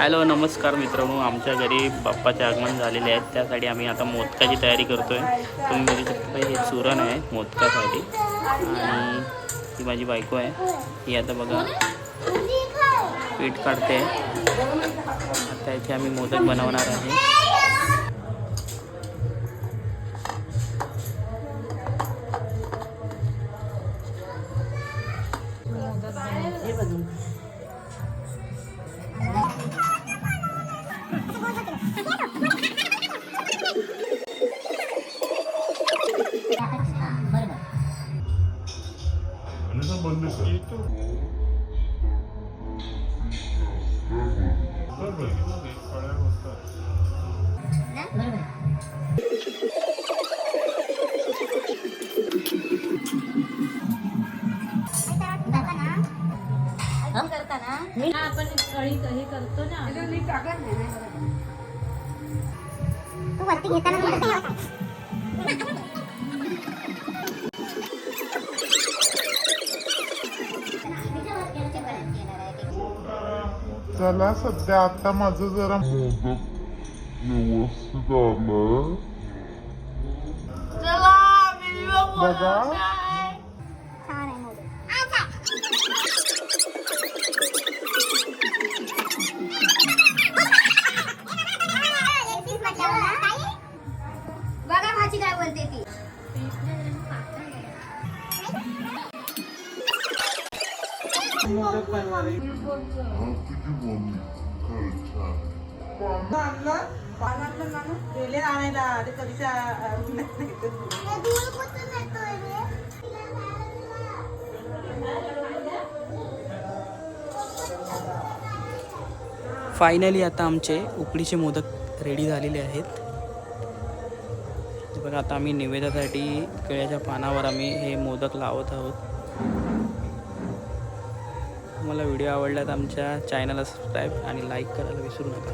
Hello नमस्कार मित्रांनो, आमच्या घरी बाप्पाचे आगमन झालेले आहेत. त्यासाठी आम्ही आता मोदकाची तयारी करतोय. तुम्ही बघू शकता हे चुरण आहे मोदकासाठी आणि ही माझी बायको आहे. ही आता बघा पीठ काढते. आता याचे आम्ही मोदक बनवणार आहे. आपण कळी हे करतो ना, तू वरती घेताना चला सध्या आता माझं जरा व्यवस्थित आलंय बघा. छान आहे मोदक. बघा भाजी काय बोलते ती. मोदक बनवणार आहे. गेले आणायला ते कधीच्या फायनली आता आमचे उकडीचे मोदक रेडी झालेले आहेत. बघा आता आम्ही निवेद्यासाठी केळ्याच्या पानावर आम्ही हे मोदक लावत आहोत. तुम्हाला व्हिडिओ आवडला तर आमच्या चॅनलला सबस्क्राईब आणि लाईक करायला विसरू नका.